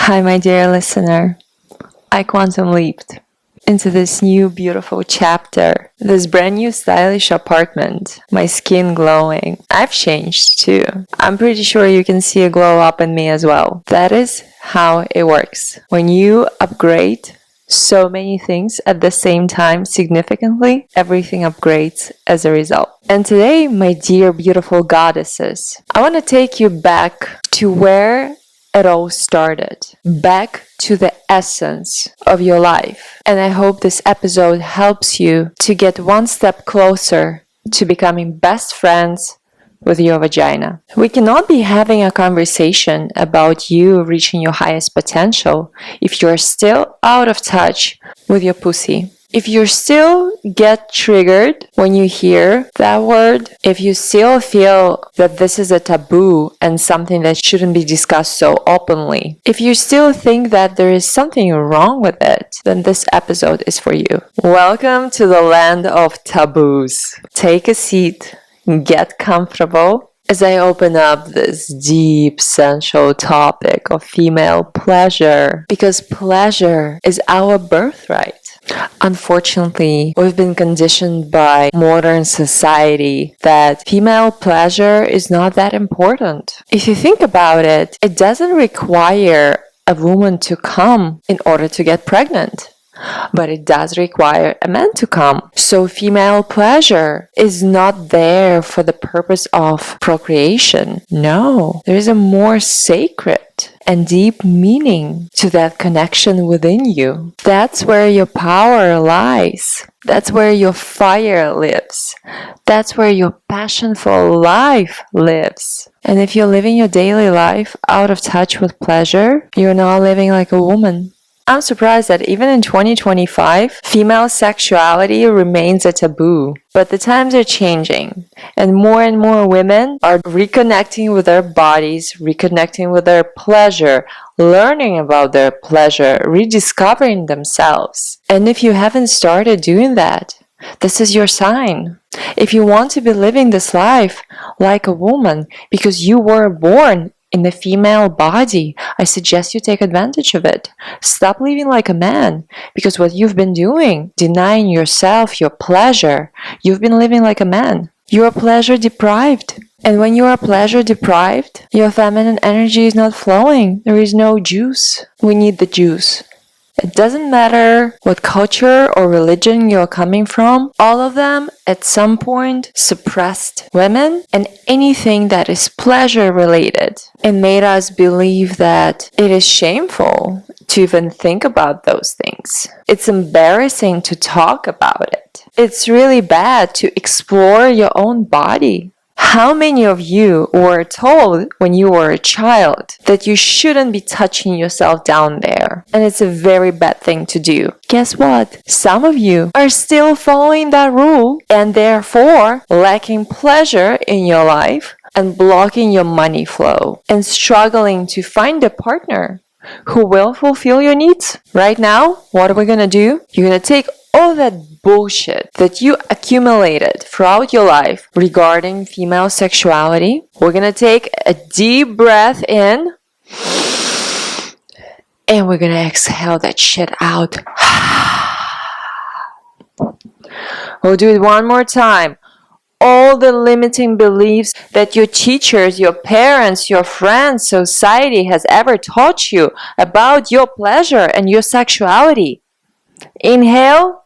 Hi, my dear listener. I quantum leaped into this new beautiful chapter, this brand new stylish apartment, my skin glowing. I've changed too. I'm pretty sure you can see a glow up in me as well. That is how it works. When you upgrade so many things at the same time significantly, everything upgrades as a result. And today, my dear beautiful goddesses, I want to take you back to where it all started, back to the essence of your life. And I hope this episode helps you to get one step closer to becoming best friends with your vagina. We cannot be having a conversation about you reaching your highest potential if you're still out of touch with your pussy. If you still get triggered when you hear that word, if you still feel that this is a taboo and something that shouldn't be discussed so openly, if you still think that there is something wrong with it, then this episode is for you. Welcome to the land of taboos. Take a seat, get comfortable as I open up this deep, sensual topic of female pleasure, because pleasure is our birthright. Unfortunately, we've been conditioned by modern society that female pleasure is not that important. If you think about it, it doesn't require a woman to come in order to get pregnant. But it does require a man to come. So female pleasure is not there for the purpose of procreation. No, there is a more sacred and deep meaning to that connection within you. That's where your power lies. That's where your fire lives. That's where your passion for life lives. And if you're living your daily life out of touch with pleasure, you're not living like a woman. I'm surprised that even in 2025, female sexuality remains a taboo. But the times are changing, and more women are reconnecting with their bodies, reconnecting with their pleasure, learning about their pleasure, rediscovering themselves. And if you haven't started doing that, this is your sign. If you want to be living this life like a woman because you were born in the female body, I suggest you take advantage of it. Stop living like a man, because what you've been doing, denying yourself your pleasure, you've been living like a man. You are pleasure deprived. And when you are pleasure deprived, your feminine energy is not flowing. There is no juice. We need the juice. It doesn't matter what culture or religion you're coming from, all of them at some point suppressed women and anything that is pleasure related and made us believe that it is shameful to even think about those things. It's embarrassing to talk about it. It's really bad to explore your own body. How many of you were told when you were a child that you shouldn't be touching yourself down there? And it's a very bad thing to do. Guess what? Some of you are still following that rule and therefore lacking pleasure in your life and blocking your money flow and struggling to find a partner who will fulfill your needs. Right now, what are we gonna do? You're gonna take all that bullshit that you accumulated throughout your life regarding female sexuality. We're gonna take a deep breath in and we're gonna exhale that shit out. We'll do it one more time. All the limiting beliefs that your teachers, your parents, your friends, society has ever taught you about your pleasure and your sexuality. Inhale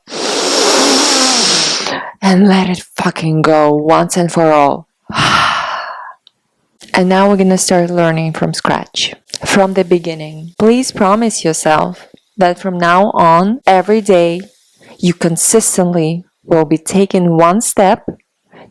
and let it fucking go once and for all. And now we're gonna start learning from scratch, from the beginning. Please promise yourself that from now on, every day, you consistently will be taking one step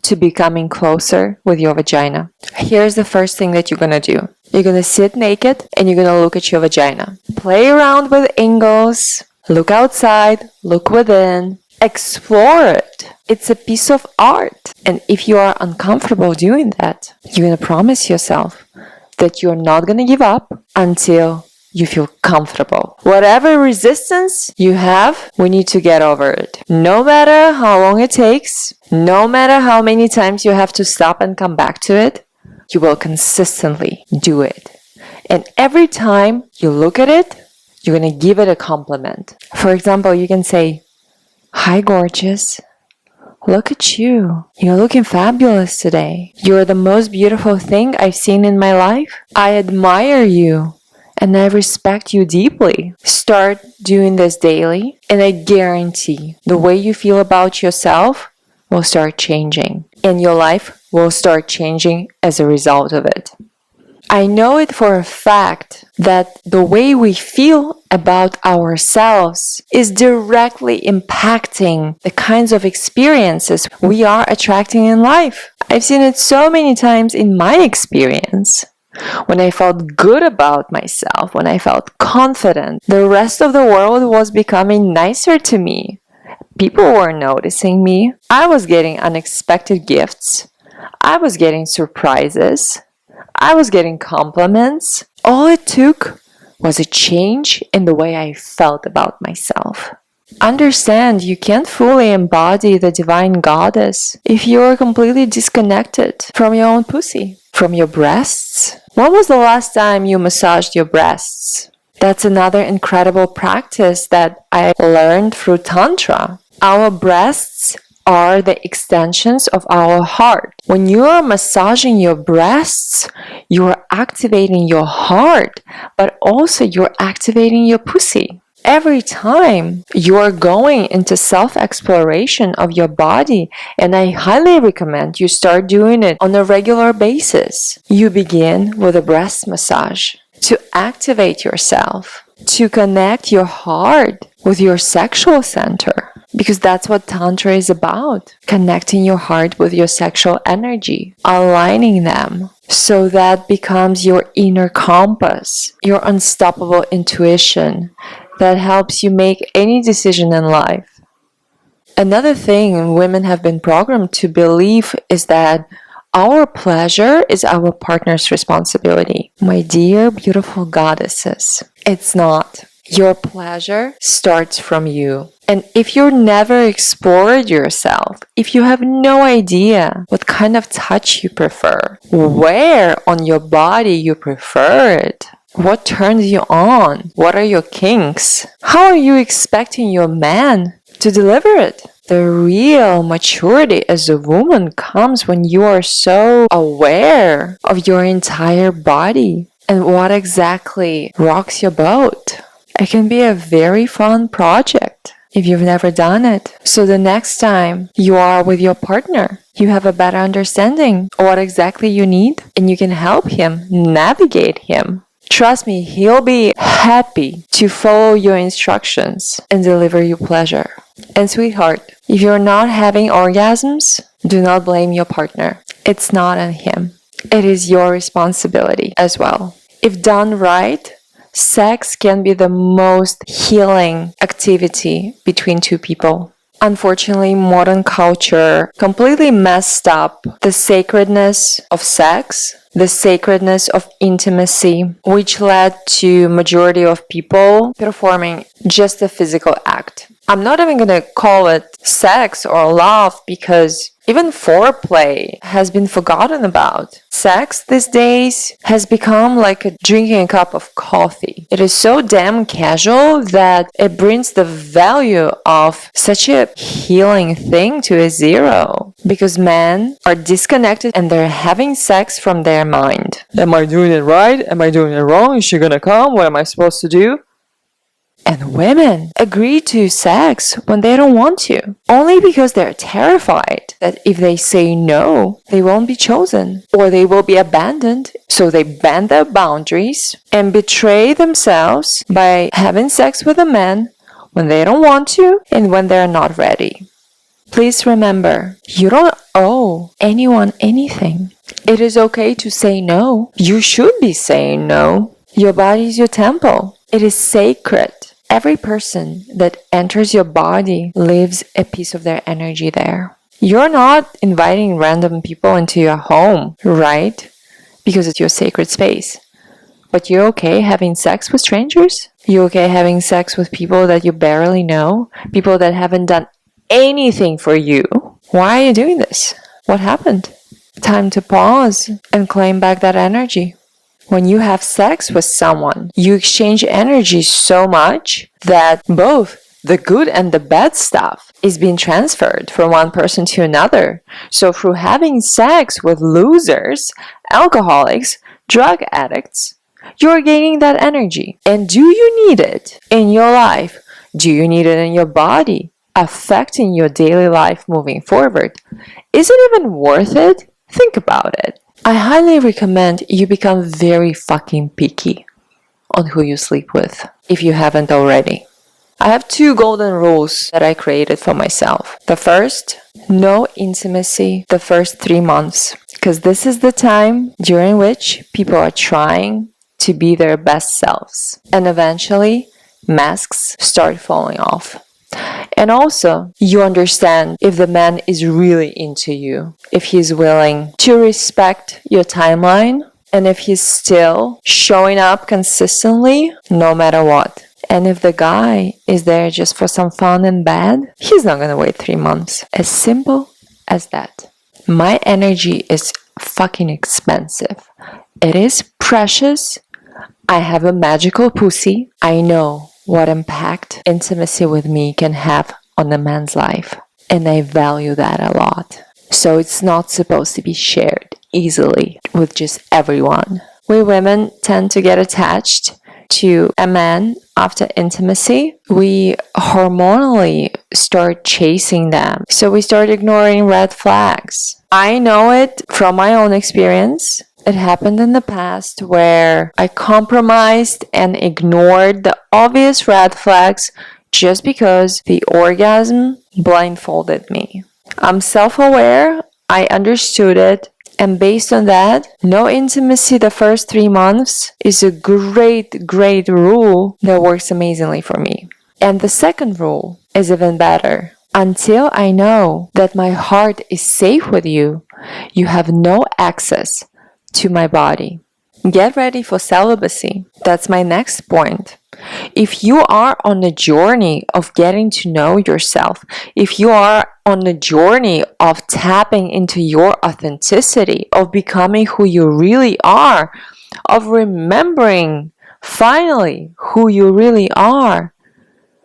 to becoming closer with your vagina. Here's the first thing that you're gonna do. You're gonna sit naked and you're gonna look at your vagina. Play around with angles. Look outside, look within, explore it. It's a piece of art. And if you are uncomfortable doing that, you're going to promise yourself that you're not going to give up until you feel comfortable. Whatever resistance you have, we need to get over it. No matter how long it takes, no matter how many times you have to stop and come back to it, you will consistently do it. And every time you look at it, you're going to give it a compliment. For example, you can say, "Hi, gorgeous. Look at you. You're looking fabulous today. You're the most beautiful thing I've seen in my life. I admire you and I respect you deeply." Start doing this daily, and I guarantee the way you feel about yourself will start changing, and your life will start changing as a result of it. I know it for a fact that the way we feel about ourselves is directly impacting the kinds of experiences we are attracting in life. I've seen it so many times in my experience. When I felt good about myself, when I felt confident, the rest of the world was becoming nicer to me. People were noticing me. I was getting unexpected gifts. I was getting surprises. I was getting compliments. All it took was a change in the way I felt about myself. Understand, you can't fully embody the divine goddess if you are completely disconnected from your own pussy, from your breasts. When was the last time you massaged your breasts? That's another incredible practice that I learned through Tantra. Our breasts are the extensions of our heart. When you are massaging your breasts, you are activating your heart, but also you're activating your pussy. Every time you are going into self-exploration of your body, and I highly recommend you start doing it on a regular basis. You begin with a breast massage to activate yourself, to connect your heart with your sexual center. Because that's what Tantra is about. Connecting your heart with your sexual energy, aligning them. So that becomes your inner compass, your unstoppable intuition that helps you make any decision in life. Another thing women have been programmed to believe is that our pleasure is our partner's responsibility. My dear, beautiful goddesses, it's not. Your pleasure starts from you. And if you've never explored yourself, if you have no idea what kind of touch you prefer, where on your body you prefer it, what turns you on, what are your kinks, how are you expecting your man to deliver it? The real maturity as a woman comes when you are so aware of your entire body and what exactly rocks your boat. It can be a very fun project if you've never done it. So the next time you are with your partner, you have a better understanding of what exactly you need, and you can help him navigate him. Trust me, he'll be happy to follow your instructions and deliver you pleasure. And sweetheart, if you're not having orgasms, do not blame your partner. It's not on him. It is your responsibility as well. If done right, sex can be the most healing activity between two people. Unfortunately, modern culture completely messed up the sacredness of sex, the sacredness of intimacy, which led to majority of people performing just a physical act. I'm not even gonna call it sex or love because even foreplay has been forgotten about. Sex these days has become like drinking a cup of coffee. It is so damn casual that it brings the value of such a healing thing to a zero. Because men are disconnected and they're having sex from their mind. Am I doing it right? Am I doing it wrong? Is she gonna come? What am I supposed to do? And women agree to sex when they don't want to, only because they're terrified that if they say no, they won't be chosen or they will be abandoned. So they bend their boundaries and betray themselves by having sex with a man when they don't want to and when they're not ready. Please remember, you don't owe anyone anything. It is okay to say no. You should be saying no. Your body is your temple. It is sacred. Every person that enters your body leaves a piece of their energy there. You're not inviting random people into your home, right? Because it's your sacred space. But you're okay having sex with strangers? You're okay having sex with people that you barely know? People that haven't done anything for you? Why are you doing this? What happened? Time to pause and claim back that energy. When you have sex with someone, you exchange energy so much that both the good and the bad stuff is being transferred from one person to another. So through having sex with losers, alcoholics, drug addicts, you're gaining that energy. And do you need it in your life? Do you need it in your body, affecting your daily life moving forward? Is it even worth it? Think about it. I highly recommend you become very fucking picky on who you sleep with, if you haven't already. I have 2 golden rules that I created for myself. The first, no intimacy the first 3 months, because this is the time during which people are trying to be their best selves. And eventually, masks start falling off. And also, you understand if the man is really into you, if he's willing to respect your timeline, and if he's still showing up consistently no matter what. And if the guy is there just for some fun and bad, he's not gonna wait 3 months. As simple as that. My energy is fucking expensive. It is precious. I have a magical pussy. I know what impact intimacy with me can have on a man's life. And I value that a lot. So it's not supposed to be shared easily with just everyone. We women tend to get attached to a man after intimacy. We hormonally start chasing them. So we start ignoring red flags. I know it from my own experience. It happened in the past where I compromised and ignored the obvious red flags just because the orgasm blindfolded me. I'm self-aware, I understood it, and based on that, no intimacy the first 3 months is a great rule that works amazingly for me. And the second rule is even better. Until I know that my heart is safe with you, you have no access to my body. Get ready for celibacy. That's my next point. If you are on a journey of getting to know yourself, if you are on a journey of tapping into your authenticity, of becoming who you really are, of remembering finally who you really are,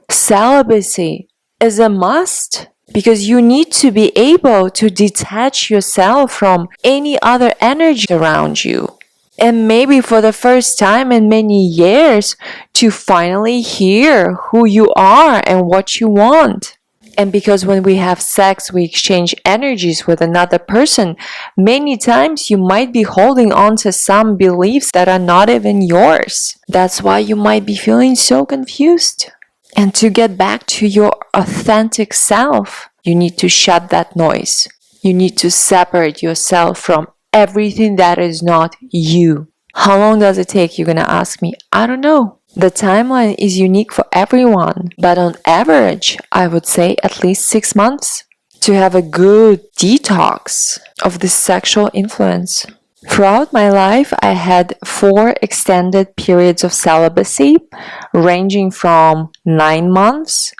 celibacy is a must. Because you need to be able to detach yourself from any other energy around you. And maybe for the first time in many years, to finally hear who you are and what you want. And because when we have sex, we exchange energies with another person, many times you might be holding on to some beliefs that are not even yours. That's why you might be feeling so confused. And to get back to your authentic self, you need to shut that noise. You need to separate yourself from everything that is not you. How long does it take? You're gonna ask me. I don't know. The timeline is unique for everyone, but on average, I would say at least 6 months to have a good detox of this sexual influence. Throughout my life, I had 4 extended periods of celibacy, ranging from 9 months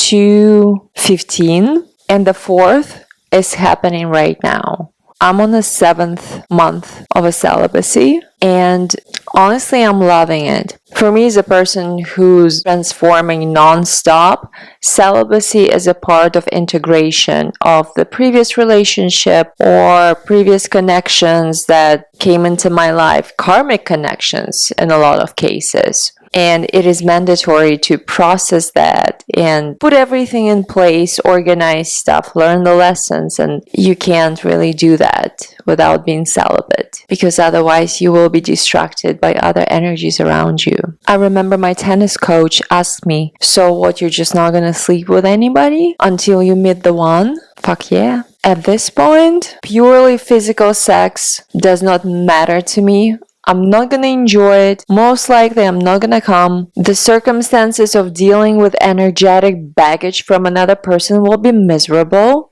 to 15, and the 4th is happening right now. I'm on the 7th month of a celibacy, and honestly, I'm loving it. For me, as a person who's transforming non-stop, celibacy is a part of integration of the previous relationship or previous connections that came into my life, karmic connections in a lot of cases. And it is mandatory to process that and put everything in place, organize stuff, learn the lessons. And you can't really do that without being celibate, because otherwise you will be distracted by other energies around you. I remember my tennis coach asked me, so what, you're just not gonna sleep with anybody until you meet the one? Fuck yeah. At this point, purely physical sex does not matter to me. I'm not gonna enjoy it. Most likely, I'm not gonna come. The circumstances of dealing with energetic baggage from another person will be miserable.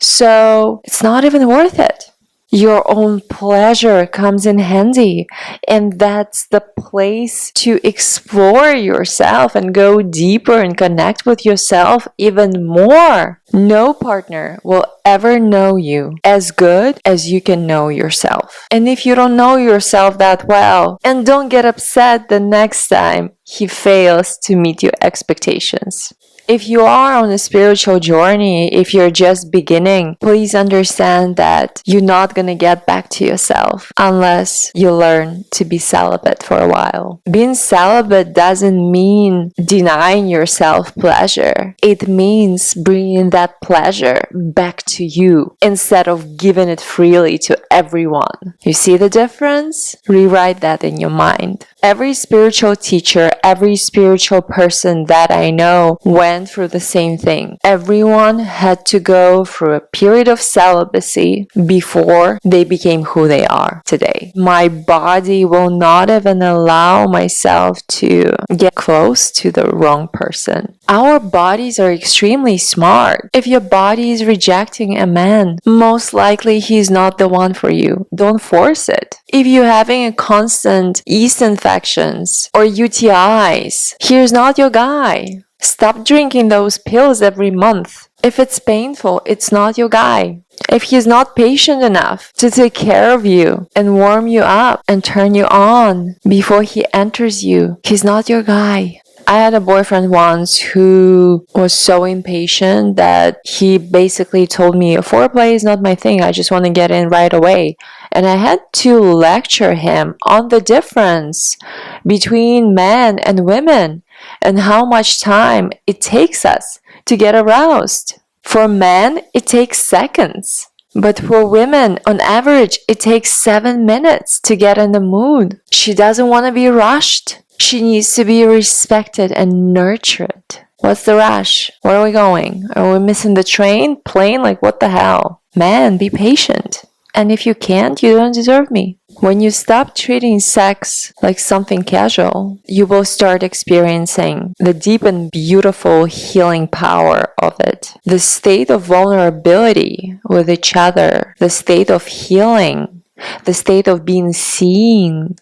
So, it's not even worth it. Your own pleasure comes in handy, and that's the place to explore yourself and go deeper and connect with yourself even more. No partner will ever know you as good as you can know yourself. And if you don't know yourself that well, and don't get upset the next time he fails to meet your expectations. If you are on a spiritual journey, if you're just beginning, please understand that you're not going to get back to yourself unless you learn to be celibate for a while. Being celibate doesn't mean denying yourself pleasure. It means bringing that pleasure back to you instead of giving it freely to everyone. You see the difference? Rewrite that in your mind. Every spiritual teacher, every spiritual person that I know went through the same thing. Everyone had to go through a period of celibacy before they became who they are today. My body will not even allow myself to get close to the wrong person. Our bodies are extremely smart. If your body is rejecting a man, most likely he's not the one for you. Don't force it. If you're having a constant yeast infections or UTIs, here's not your guy. Stop drinking those pills every month. If it's painful, it's not your guy. If he's not patient enough to take care of you and warm you up and turn you on before he enters you, he's not your guy. I had a boyfriend once who was so impatient that he basically told me, foreplay is not my thing, I just want to get in right away. And I had to lecture him on the difference between men and women and how much time it takes us to get aroused. For men, it takes seconds. But for women, on average, it takes 7 minutes to get in the mood. She doesn't want to be rushed. She needs to be respected and nurtured. What's the rush? Where are we going? Are we missing the train? Plane? Like, what the hell? Man, be patient. And if you can't, you don't deserve me. When you stop treating sex like something casual, you will start experiencing the deep and beautiful healing power of it. The state of vulnerability with each other, the state of healing, the state of being seen,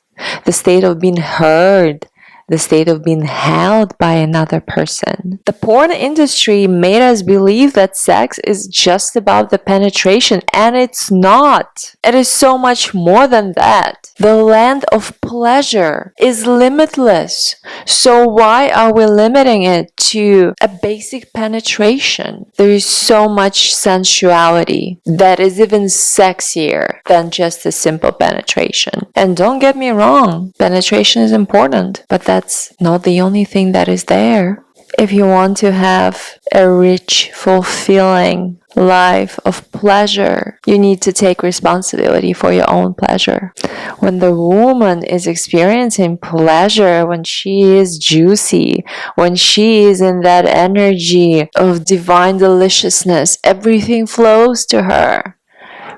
the state of being heard, the state of being held by another person. The porn industry made us believe that sex is just about the penetration, and it's not. It is so much more than that. The land of pleasure is limitless. So why are we limiting it to a basic penetration? There is so much sensuality that is even sexier than just a simple penetration. And don't get me wrong, penetration is important, but that's not the only thing that is there. If you want to have a rich, fulfilling life of pleasure, you need to take responsibility for your own pleasure. When the woman is experiencing pleasure, when she is juicy, when she is in that energy of divine deliciousness, everything flows to her.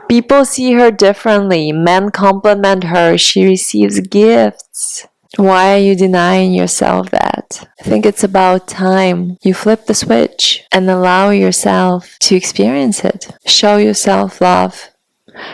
People see her differently. Men compliment her. She receives gifts. Why are you denying yourself that? I think it's about time you flip the switch and allow yourself to experience it. Show yourself love.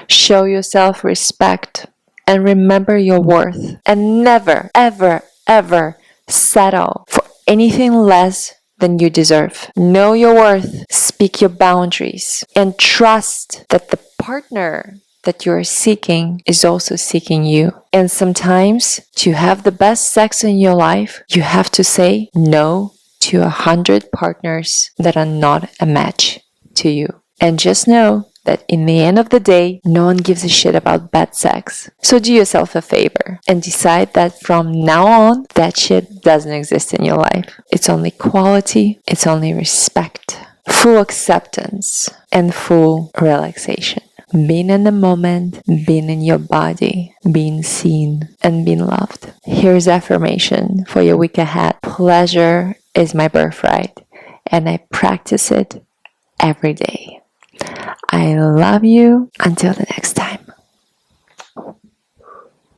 Show yourself respect. And remember your worth. And never, ever, ever settle for anything less than you deserve. Know your worth. Speak your boundaries. And trust that the partner that you're seeking is also seeking you. And sometimes to have the best sex in your life, you have to say no to 100 partners that are not a match to you. And just know that in the end of the day, no one gives a shit about bad sex. So do yourself a favor and decide that from now on, that shit doesn't exist in your life. It's only quality, it's only respect, full acceptance, and full relaxation. Being in the moment, being in your body, being seen, and being loved. Here's affirmation for your week ahead. Pleasure is my birthright, and I practice it every day. I love you. Until the next time.